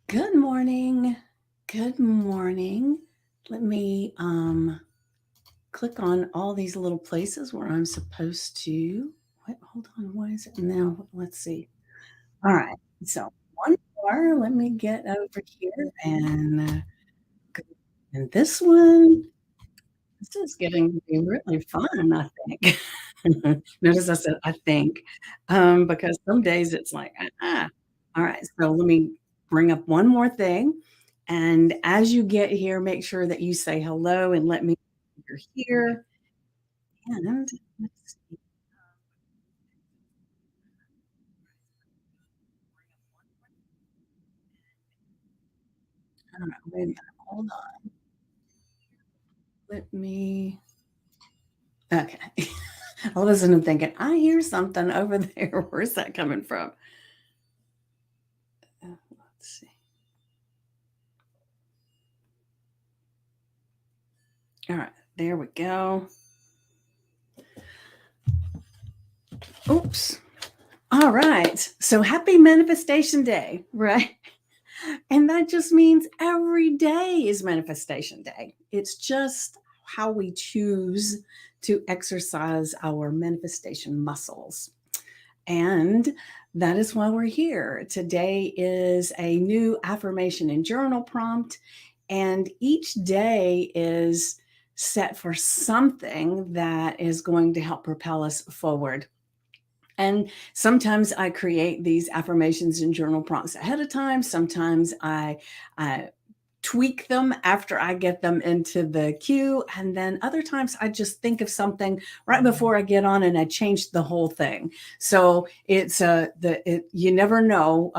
Good morning. Good morning. Let me click on all these little places where I'm supposed to. What? Hold on. What is it now? Let's see. All right. So one more. Let me get over here go- and this one. This is getting to be really fun, I think. Notice I said I think, because some days it's like, All right, so let me bring up one more thing. And as you get here, make sure that you say hello and let me know you're here. And let's see. All right, wait a minute. Hold on. Let me. Okay. All of a sudden, I'm thinking, I hear something over there. Where's that coming from? Let's see. All right, there we go. Oops. All right. So happy manifestation day, right? And that just means every day is manifestation day. It's just how we choose to exercise our manifestation muscles. And that is why we're here. Today is a new affirmation and journal prompt. And each day is set for something that is going to help propel us forward. And sometimes I create these affirmations and journal prompts ahead of time. Sometimes I tweak them after I get them into the queue. And then other times I just think of something right before I get on and I change the whole thing. So it's you never know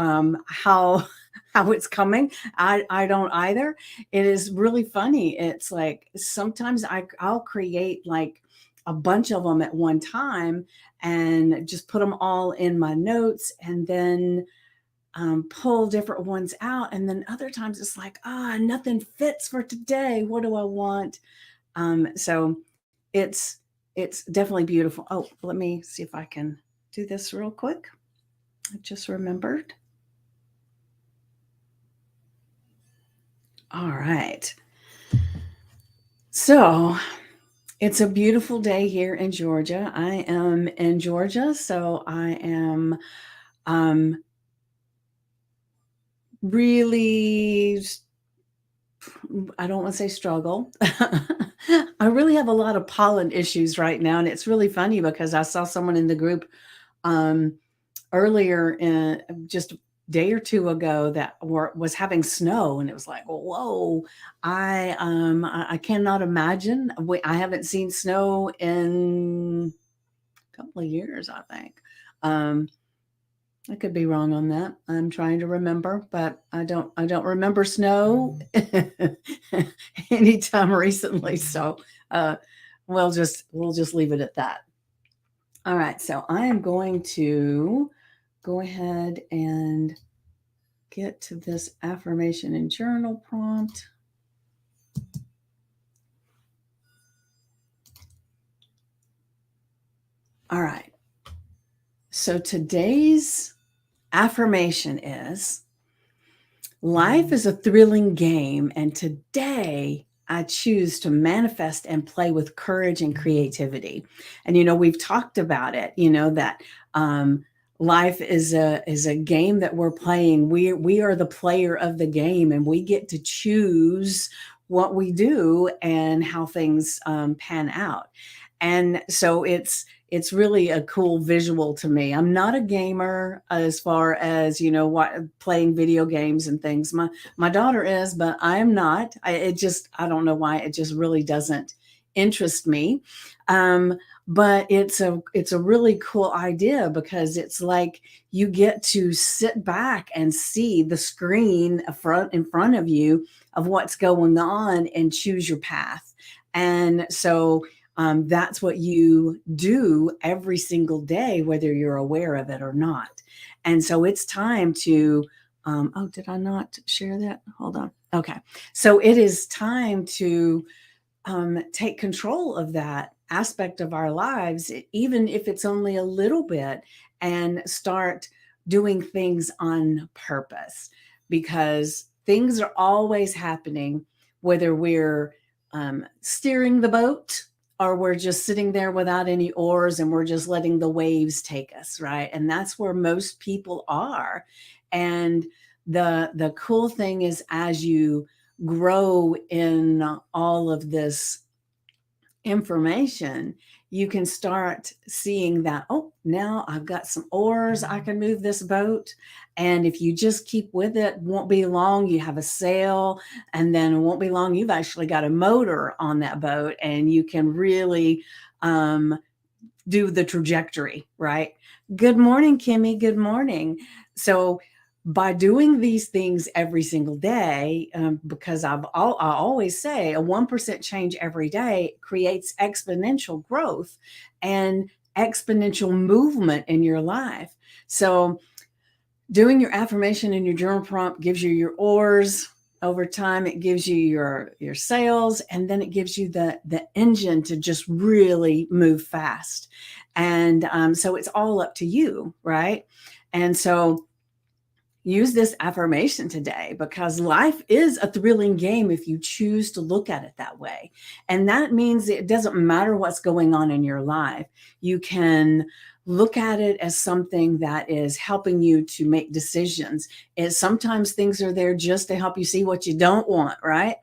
how how it's coming. I don't either. It is really funny. It's like sometimes I'll create like a bunch of them at one time and just put them all in my notes and then pull different ones out. And then other times it's like, nothing fits for today. What do I want? So it's it's definitely beautiful. Oh, let me see if I can do this real quick. I just remembered. All right. So it's a beautiful day here in Georgia. I am in Georgia, so I am um, really I don't want to say struggle. I really have a lot of pollen issues right now, and it's really funny because I saw someone in the group um, earlier, in just a day or two ago, that was having snow, and it was like, whoa! I cannot imagine. I haven't seen snow in a couple of years, I think. Um, I could be wrong on that. I'm trying to remember, but I don't remember snow anytime recently. So uh, we'll just leave it at that. All right. So I am going to go ahead and get to this affirmation and journal prompt. All right. So today's affirmation is: life is a thrilling game, and today I choose to manifest and play with courage and creativity. And we've talked about it. That life is a game that we're playing. We are the player of the game, and we get to choose what we do and how things pan out. And so it's really a cool visual to me. I'm not a gamer as far as, what playing video games and things. My daughter is, but I am not. I don't know why, it just really doesn't interest me. But it's a really cool idea because it's like you get to sit back and see the screen in front of you of what's going on and choose your path. And so that's what you do every single day, whether you're aware of it or not. And so it's time to, oh, did I not share that? Hold on. Okay. So it is time to take control of that aspect of our lives, even if it's only a little bit, and start doing things on purpose. because things are always happening, whether we're steering the boat or we're just sitting there without any oars and we're just letting the waves take us, right? And that's where most people are. And the cool thing is, as you grow in all of this information, you can start seeing that, oh, now I've got some oars, I can move this boat. And if you just keep with it, won't be long, you have a sail, and then it won't be long, you've actually got a motor on that boat, and you can really do the trajectory, right? Good morning, Kimmy. Good morning. So, by doing these things every single day, because I always say a 1% change every day creates exponential growth and exponential movement in your life. So, doing your affirmation and your journal prompt gives you your oars. Over time, it gives you your sails, and then it gives you the engine to just really move fast. And so it's all up to you, right? And so use this affirmation today, because life is a thrilling game if you choose to look at it that way. And that means it doesn't matter what's going on in your life. You can look at it as something that is helping you to make decisions. Sometimes things are there just to help you see what you don't want, right?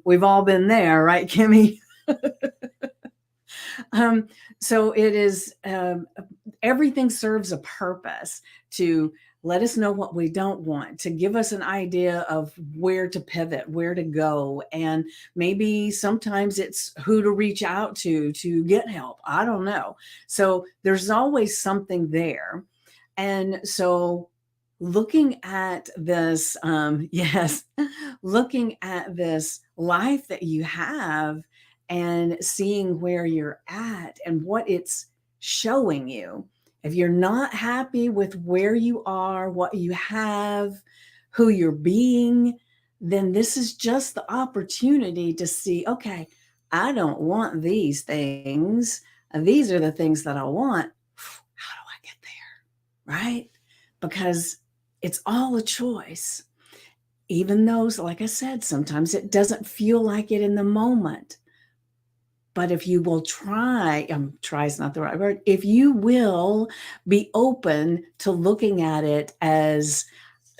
We've all been there, right, Kimmy? um, so it is, everything serves a purpose to let us know what we don't want, to give us an idea of where to pivot, where to go. And maybe sometimes it's who to reach out to get help. I don't know. So there's always something there. And so looking at this, yes, looking at this life that you have and seeing where you're at and what it's showing you. If you're not happy with where you are, what you have, who you're being, then this is just the opportunity to see, okay, I don't want these things. These are the things that I want. How do I get there? Right? Because it's all a choice. Even though, like I said, sometimes it doesn't feel like it in the moment. But if you will try is not the right word. If you will be open to looking at it as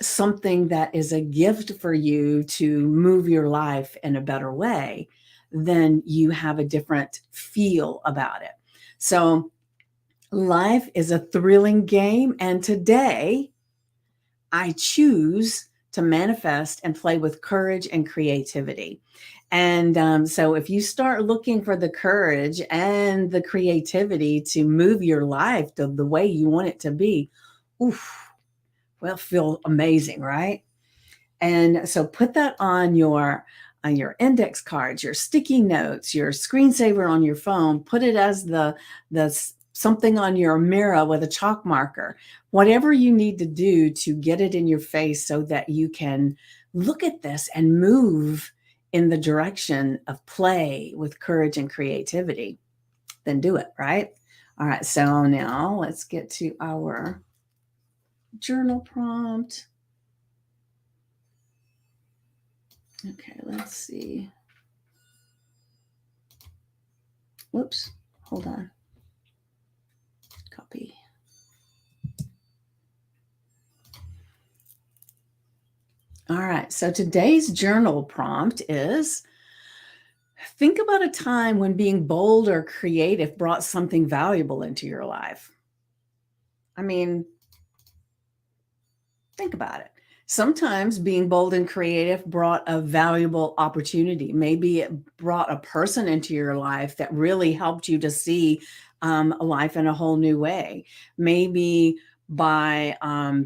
something that is a gift for you to move your life in a better way, then you have a different feel about it. So life is a thrilling game. And today I choose to manifest and play with courage and creativity. And so if you start looking for the courage and the creativity to move your life to the way you want it to be, oof, well, feel amazing, right? And so put that on your index cards, your sticky notes, your screensaver on your phone, put it as the something on your mirror with a chalk marker, whatever you need to do to get it in your face so that you can look at this and move in the direction of play with courage and creativity, then do it, right? All right, so now let's get to our journal prompt. Okay, let's see. Whoops, hold on. Copy. All right, so today's journal prompt is: think about a time when being bold or creative brought something valuable into your life. I mean, think about it. Sometimes being bold and creative brought a valuable opportunity. Maybe it brought a person into your life that really helped you to see life in a whole new way. Maybe by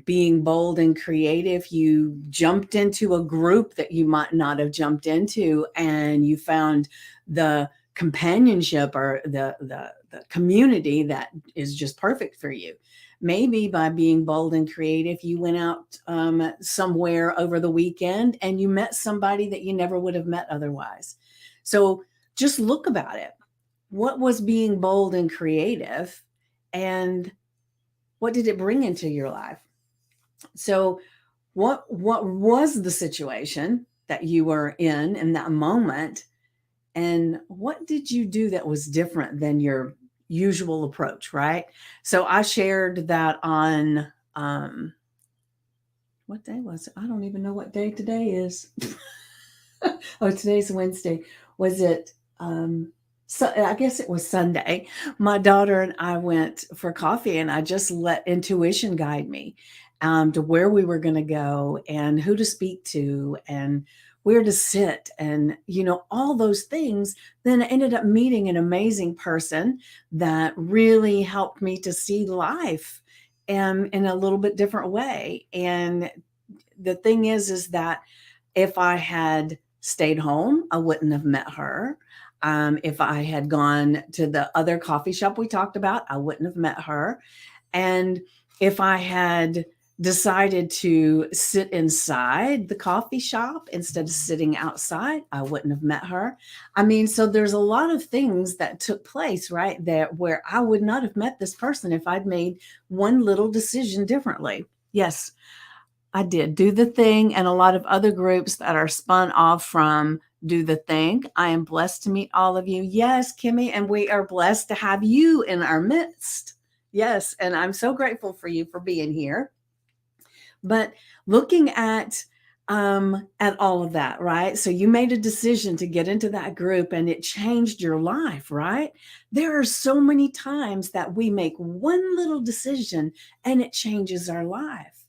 being bold and creative, you jumped into a group that you might not have jumped into, and you found the companionship or the community that is just perfect for you. Maybe by being bold and creative, you went out somewhere over the weekend and you met somebody that you never would have met otherwise. So just look about it. What was being bold and creative, and what did it bring into your life? So What was the situation that you were in that moment, and what did you do that was different than your usual approach, right? So I shared that on what day was it? I don't even know what day today is. Oh, today's Wednesday. Was it so I guess it was Sunday. My daughter and I went for coffee, and I just let intuition guide me to where we were going to go and who to speak to and where to sit and all those things. Then I ended up meeting an amazing person that really helped me to see life in a little bit different way. And the thing is that if I had stayed home, I wouldn't have met her. If I had gone to the other coffee shop we talked about, I wouldn't have met her. And if I had decided to sit inside the coffee shop instead of sitting outside, I wouldn't have met her. I mean, so there's a lot of things that took place right there where I would not have met this person if I'd made one little decision differently. Yes, I did Do the Thing, and a lot of other groups that are spun off from Do the Thing. I am blessed to meet all of you. Yes, Kimmy, and we are blessed to have you in our midst. Yes, and I'm so grateful for you for being here. But looking at all of that, right? So you made a decision to get into that group and it changed your life, right? There are so many times that we make one little decision and it changes our life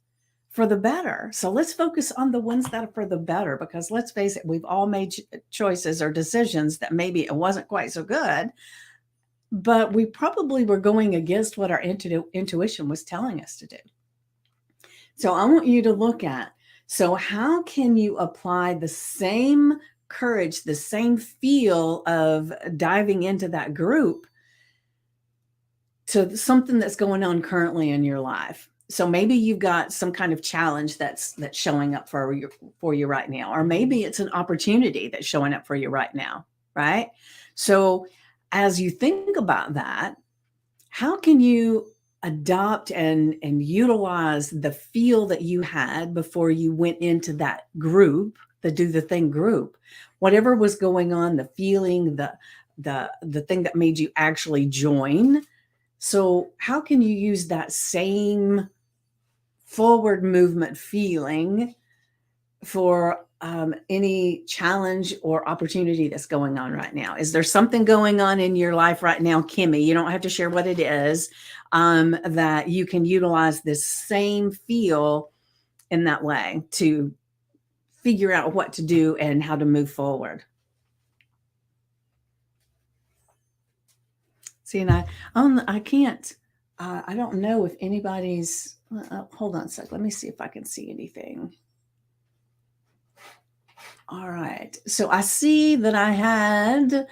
for the better. So let's focus on the ones that are for the better, because let's face it, we've all made choices or decisions that maybe it wasn't quite so good, but we probably were going against what our intuition was telling us to do. So I want you to look at, so how can you apply the same courage, the same feel of diving into that group to something that's going on currently in your life? So maybe you've got some kind of challenge that's showing up for you right now, or maybe it's an opportunity that's showing up for you right now, right? So as you think about that, how can you adopt and utilize the feel that you had before you went into that group, the Do the Thing group? Whatever was going on, the feeling, the thing that made you actually join. So how can you use that same forward movement feeling for any challenge or opportunity that's going on right now? Is there something going on in your life right now, Kimmy? You don't have to share what it is, that you can utilize this same feel in that way to figure out what to do and how to move forward. See, and I can't, I don't know if anybody's, hold on a sec. Let me see if I can see anything. All right. So I see that I had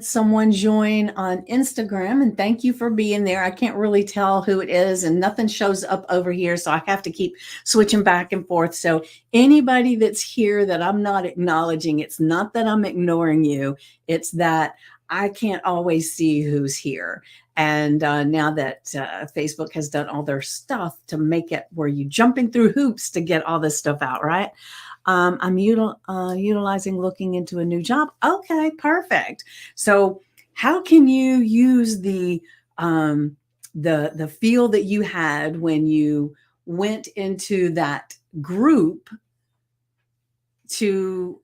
someone join on Instagram, and thank you for being there. I can't really tell who it is, and nothing shows up over here, so I have to keep switching back and forth. So anybody that's here that I'm not acknowledging, it's not that I'm ignoring you. It's that I can't always see who's here. And now that Facebook has done all their stuff to make it where you jumping through hoops to get all this stuff out, right? I'm utilizing looking into a new job. Okay, perfect. So how can you use the feel that you had when you went into that group to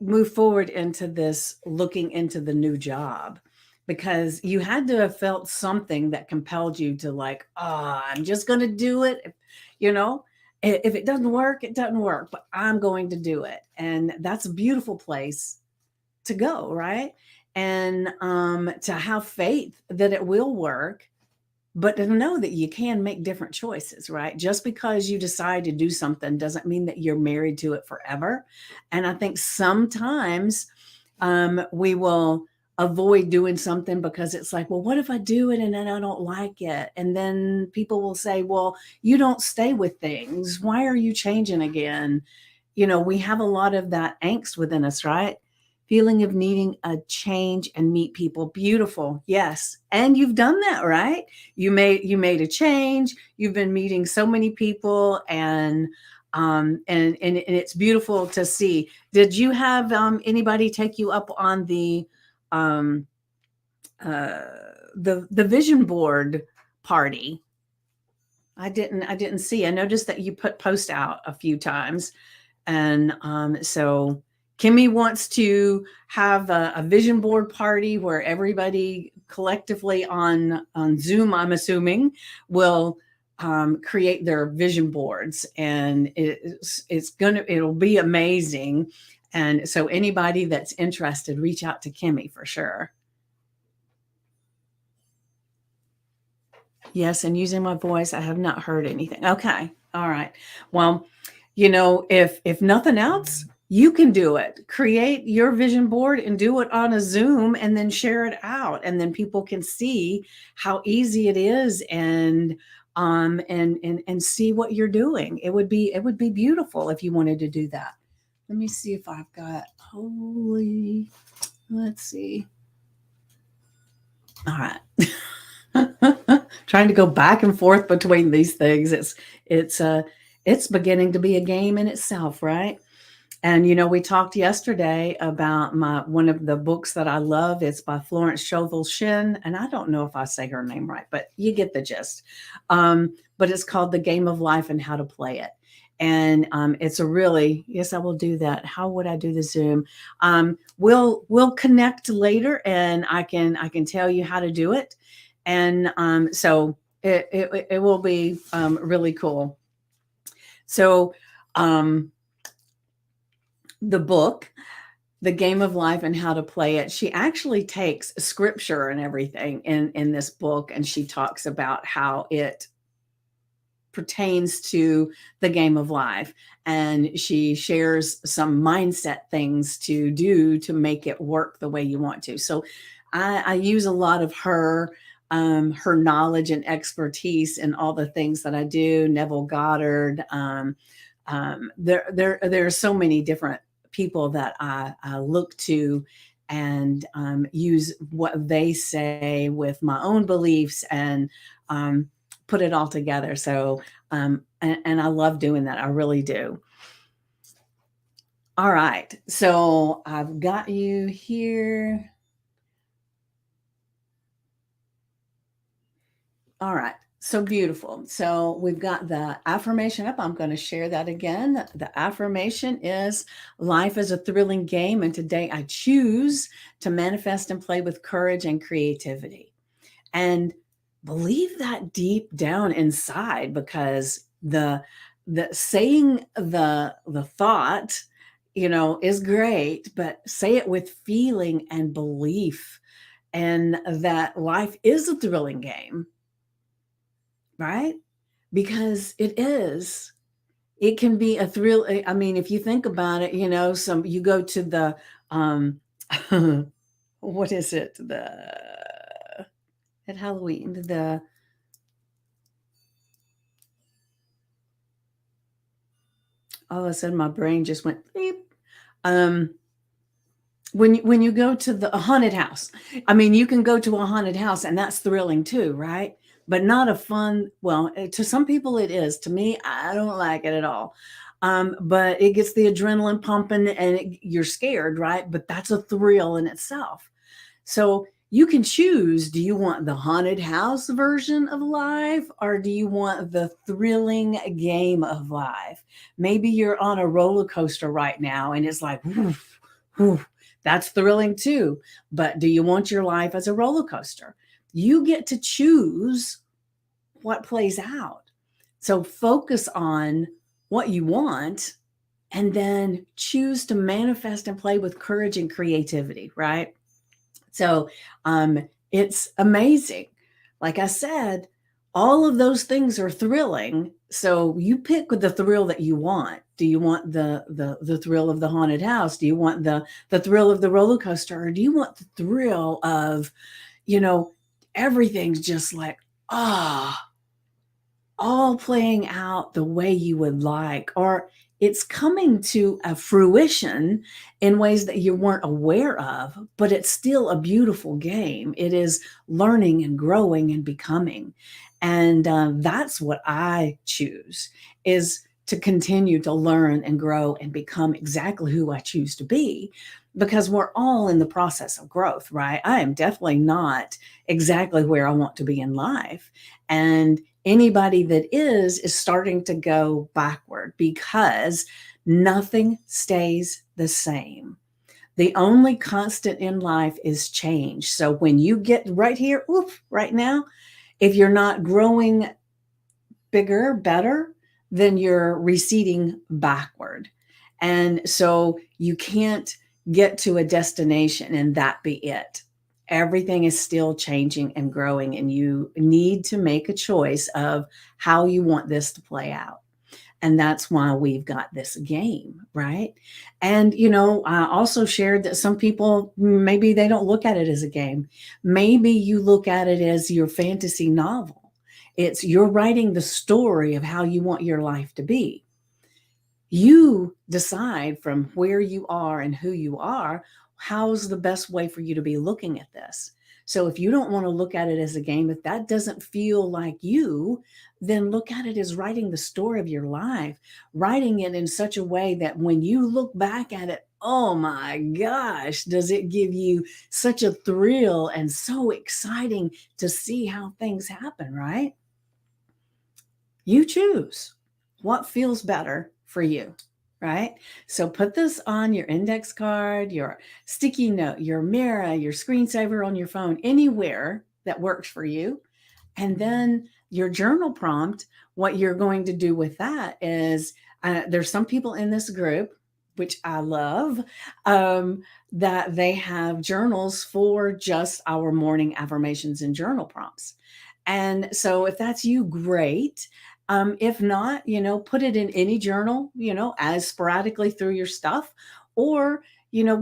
move forward into this looking into the new job? Because you had to have felt something that compelled you to, like, I'm just going to do it. You know, if it doesn't work, it doesn't work, but I'm going to do it. And that's a beautiful place to go, right? And to have faith that it will work, but to know that you can make different choices, right? Just because you decide to do something doesn't mean that you're married to it forever. And I think sometimes we will avoid doing something because it's like, well, what if I do it and then I don't like it? And then people will say, well, you don't stay with things. Why are you changing again? You know, we have a lot of that angst within us, right? If feeling of needing a change and meet people. Beautiful. Yes. And you've done that, right? You made a change. You've been meeting so many people, and it's beautiful to see. Did you have anybody take you up on um uh the vision board party? I didn't see. I noticed that you put post out a few times. And so Kimmy wants to have a vision board party where everybody collectively on Zoom, I'm assuming, will create their vision boards, and it'll be amazing. And so anybody that's interested, reach out to Kimmy for sure. Yes, and using my voice, I have not heard anything. Okay. All right. Well, if nothing else, you can do it. Create your vision board and do it on a Zoom and then share it out, and then people can see how easy it is, and see what you're doing. It would be beautiful if you wanted to do that. Let me see if I've got holy. Let's see. All right. Trying to go back and forth between these things. It's beginning to be a game in itself, right? And we talked yesterday about my one of the books that I love. It's by Florence Scovel Shinn, and I don't know if I say her name right, but you get the gist. But it's called The Game of Life and How to Play It. And it's a really, yes, I will do that. How would I do the Zoom? We'll connect later, and I can tell you how to do it. And so it will be really cool. So the book, The Game of Life and How to Play It, she actually takes scripture and everything in this book, and she talks about how it pertains to the game of life, and she shares some mindset things to do to make it work the way you want to. So I use a lot of her knowledge and expertise in all the things that I do. Neville Goddard. There are so many different people that I look to, and use what they say with my own beliefs, and put it all together. So, and I love doing that. I really do. All right. So I've got you here. All right. So beautiful. So we've got the affirmation up. I'm going to share that again. The affirmation is: life is a thrilling game, and today I choose to manifest and play with courage and creativity. And believe that deep down inside, because the saying the thought, is great, but say it with feeling and belief, and that life is a thrilling game, right? Because it is. It can be a thrill. I mean, if you think about it, you go to the what is it? At Halloween, all of a sudden my brain just went beep. When you go to a haunted house, I mean, you can go to a haunted house, and that's thrilling too, right? But not a fun. Well, to some people it is. To me, I don't like it at all. But it gets the adrenaline pumping, and you're scared, right? But that's a thrill in itself. So you can choose: do you want the haunted house version of life, or do you want the thrilling game of life? Maybe you're on a roller coaster right now, and it's like, woof, woof, that's thrilling too. But do you want your life as a roller coaster? You get to choose what plays out. So focus on what you want, and then choose to manifest and play with courage and creativity, right? So it's amazing. Like I said, all of those things are thrilling. So you pick the thrill that you want. Do you want the thrill of the haunted house? Do you want the thrill of the roller coaster? Or do you want the thrill of, everything's just like, ah, all playing out the way you would like, or it's coming to a fruition in ways that you weren't aware of, but it's still a beautiful game. It is learning and growing and becoming. And that's what I choose, is to continue to learn and grow and become exactly who I choose to be, because we're all in the process of growth, right? I am definitely not exactly where I want to be in life. And anybody that is starting to go backward, because nothing stays the same. The only constant in life is change. So when you get right here, oof, right now, if you're not growing bigger, better, then you're receding backward. And so you can't get to a destination and that be it. Everything is still changing and growing, and you need to make a choice of how you want this to play out. And that's why we've got this game, right? And, I also shared that some people, maybe they don't look at it as a game. Maybe you look at it as your fantasy novel. It's you're writing the story of how you want your life to be. You decide from where you are and who you are, how's the best way for you to be looking at this. So if you don't want to look at it as a game, if that doesn't feel like you, then look at it as writing the story of your life, writing it in such a way that when you look back at it, oh my gosh, does it give you such a thrill and so exciting to see how things happen, right? You choose what feels better for you, right? So put this on your index card, your sticky note, your mirror, your screensaver on your phone, anywhere that works for you. And then your journal prompt, what you're going to do with that is there's some people in this group, which I love, that they have journals for just our morning affirmations and journal prompts. And so if that's you, great. If not, put it in any journal, as sporadically through your stuff, or,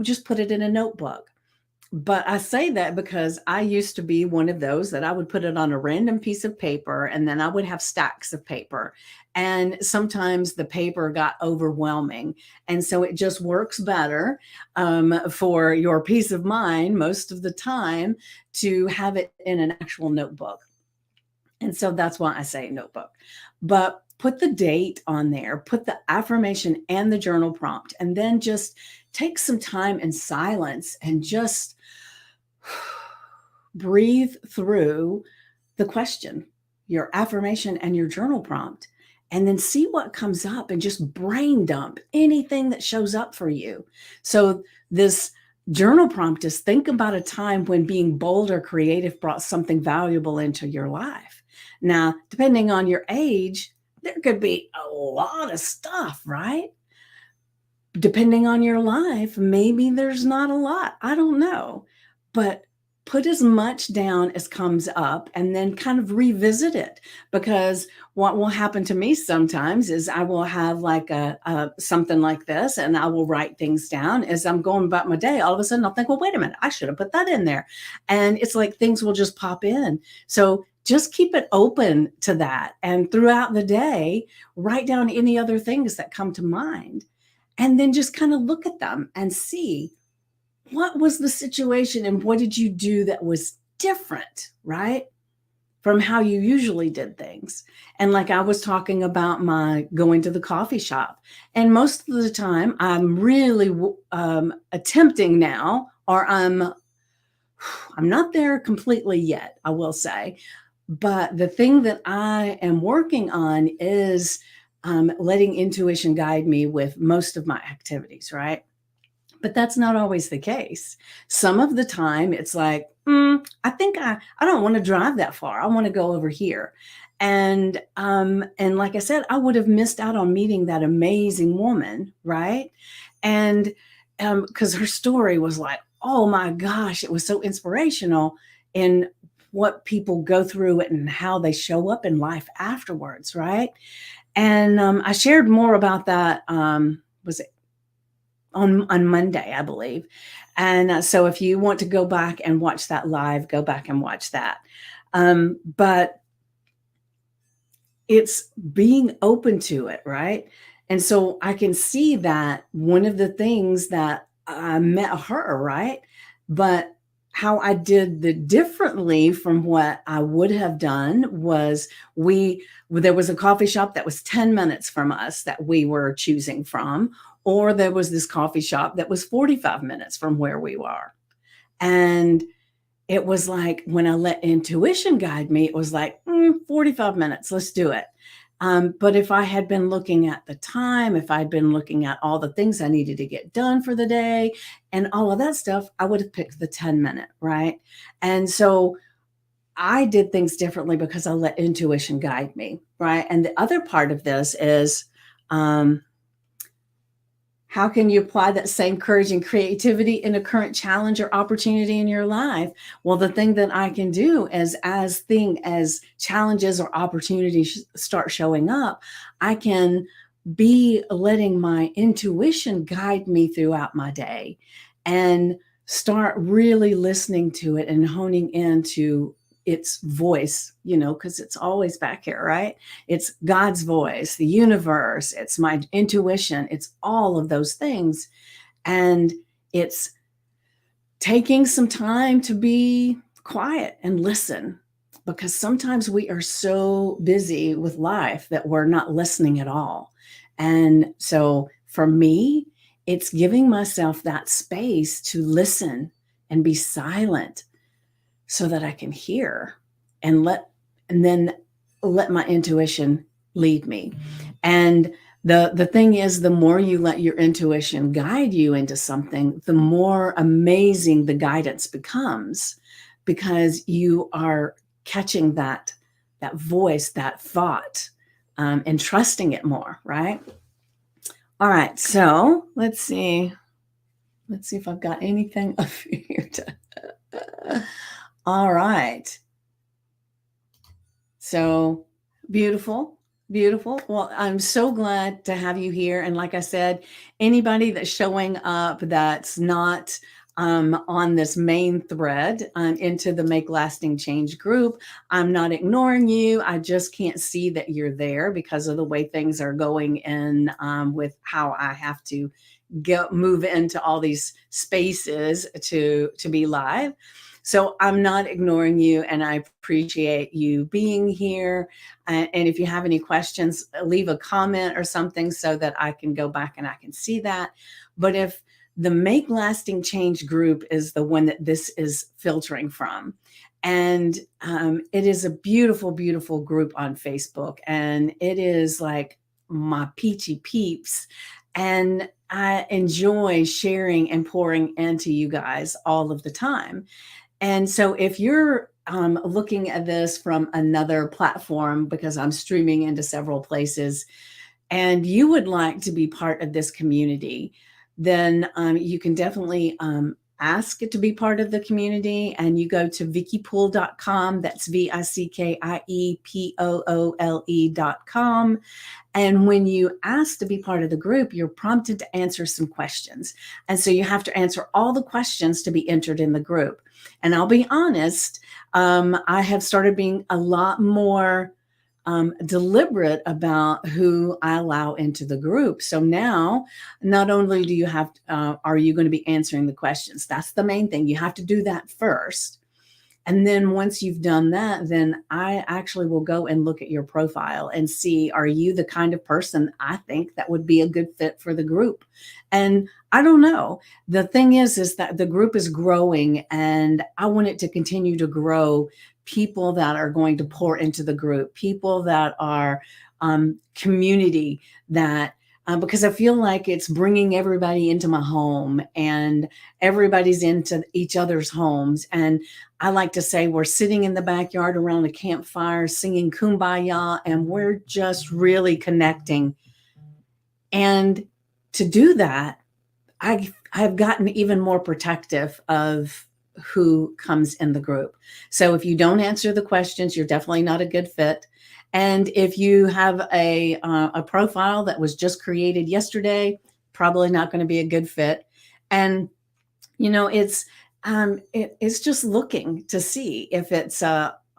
just put it in a notebook. But I say that because I used to be one of those that I would put it on a random piece of paper, and then I would have stacks of paper. And sometimes the paper got overwhelming. And so it just works better for your peace of mind most of the time to have it in an actual notebook. And so that's why I say notebook. But put the date on there, put the affirmation and the journal prompt, and then just take some time in silence and just breathe through the question, your affirmation and your journal prompt, and then see what comes up and just brain dump anything that shows up for you. So, this journal prompt is think about a time when being bold or creative brought something valuable into your life. Now, depending on your age, there could be a lot of stuff, right? Depending on your life, maybe there's not a lot. I don't know. But put as much down as comes up and then kind of revisit it, because what will happen to me sometimes is I will have like a something like this, and I will write things down as I'm going about my day. All of a sudden I'll think, well, wait a minute, I should have put that in there. And it's like things will just pop in. So just keep it open to that. And throughout the day, write down any other things that come to mind, and then just kind of look at them and see what was the situation and what did you do that was different, right? From how you usually did things. And like I was talking about my going to the coffee shop, and most of the time I'm really attempting now, or I'm not there completely yet, I will say. But the thing that I am working on is letting intuition guide me with most of my activities, right? But that's not always the case. Some of the time it's like, I think I don't want to drive that far. I want to go over here. And like I said, I would have missed out on meeting that amazing woman, right? And because her story was like, oh my gosh, it was so inspirational in what people go through it and how they show up in life afterwards, right? And I shared more about that. Was it on Monday, I believe. And so if you want to go back and watch that live, go back and watch that. But it's being open to it, right? And so I can see that one of the things that I met her, right? But how I did the differently from what I would have done was there was a coffee shop that was 10 minutes from us that we were choosing from, or there was this coffee shop that was 45 minutes from where we were. And it was like when I let intuition guide me, it was like 45 minutes, let's do it. But if I had been looking at the time, if I'd been looking at all the things I needed to get done for the day and all of that stuff, I would have picked the 10-minute, right? And so I did things differently because I let intuition guide me, right? And the other part of this is, um, how can you apply that same courage and creativity in a current challenge or opportunity in your life? Well, the thing that I can do is as challenges or opportunities start showing up, I can be letting my intuition guide me throughout my day and start really listening to it and honing into its voice, because it's always back here, right? It's God's voice, the universe, it's my intuition, it's all of those things. And it's taking some time to be quiet and listen, because sometimes we are so busy with life that we're not listening at all. And so for me, it's giving myself that space to listen and be silent so that I can hear and then let my intuition lead me. And the thing is, the more you let your intuition guide you into something, the more amazing the guidance becomes, because you are catching that voice, that thought, and trusting it more, right? All right, so let's see if I've got anything up here to all right. So beautiful, beautiful. Well, I'm so glad to have you here. And like I said, anybody that's showing up that's not on this main thread into the Make Lasting Change group, I'm not ignoring you. I just can't see that you're there because of the way things are going in with how I have to move into all these spaces to be live. So I'm not ignoring you, and I appreciate you being here. And if you have any questions, leave a comment or something so that I can go back and I can see that. But if the Make Lasting Change group is the one that this is filtering from, and it is a beautiful, beautiful group on Facebook, and it is like my peachy peeps. And I enjoy sharing and pouring into you guys all of the time. And so if you're looking at this from another platform, because I'm streaming into several places, and you would like to be part of this community, then you can definitely ask it to be part of the community. And you go to vickypoole.com. That's VICKIEPOOLE.com. And when you ask to be part of the group, you're prompted to answer some questions. And so you have to answer all the questions to be entered in the group. And I'll be honest, I have started being a lot more deliberate about who I allow into the group. So now, not only do you have, are you going to be answering the questions? That's the main thing. You have to do that first. And then once you've done that, then I actually will go and look at your profile and see, are you the kind of person I think that would be a good fit for the group? And I don't know. The thing is that the group is growing, and I want it to continue to grow. People that are going to pour into the group, people that are community that, because I feel like it's bringing everybody into my home, and everybody's into each other's homes. And I like to say we're sitting in the backyard around a campfire singing Kumbaya, and we're just really connecting. And to do that, I've gotten even more protective of who comes in the group. So if you don't answer the questions, you're definitely not a good fit. And if you have a profile that was just created yesterday, probably not going to be a good fit. And it's just looking to see if it's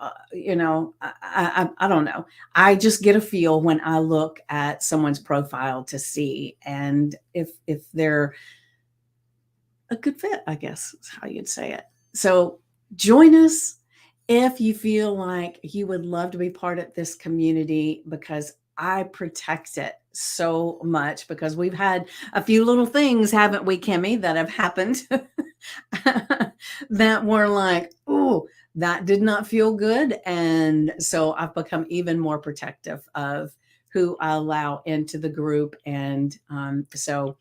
I don't know. I just get a feel when I look at someone's profile to see, and if they're a good fit, I guess is how you'd say it. So join us if you feel like you would love to be part of this community, because I protect it so much, because we've had a few little things, haven't we, Kimmy, that have happened that were like, ooh, that did not feel good. And so I've become even more protective of who I allow into the group. And so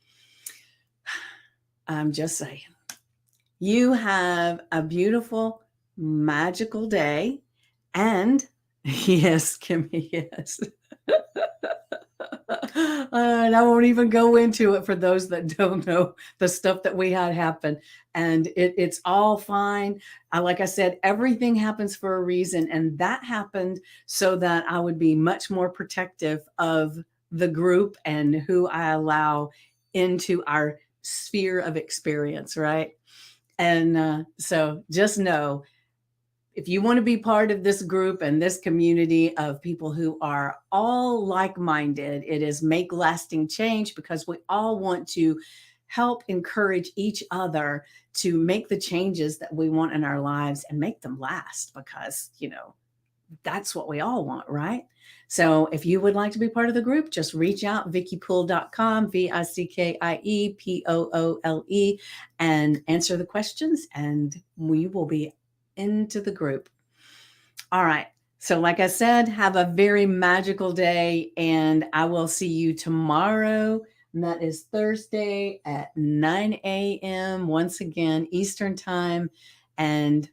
I'm just saying, you have a beautiful, magical day. And yes, Kimmy, yes. And I won't even go into it for those that don't know the stuff that we had happen. And it's all fine. Like I said, everything happens for a reason. And that happened so that I would be much more protective of the group and who I allow into our sphere of experience, right? And so just know, if you want to be part of this group and this community of people who are all like minded, it is Make Lasting Change, because we all want to help encourage each other to make the changes that we want in our lives and make them last, because, that's what we all want, right? So if you would like to be part of the group, just reach out, vickypoole.com, VICKIEPOOLE, and answer the questions, and we will be into the group. All right. So, like I said, have a very magical day, and I will see you tomorrow. And that is Thursday at 9 a.m. once again, Eastern Time. And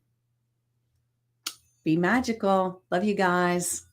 be magical. Love you guys.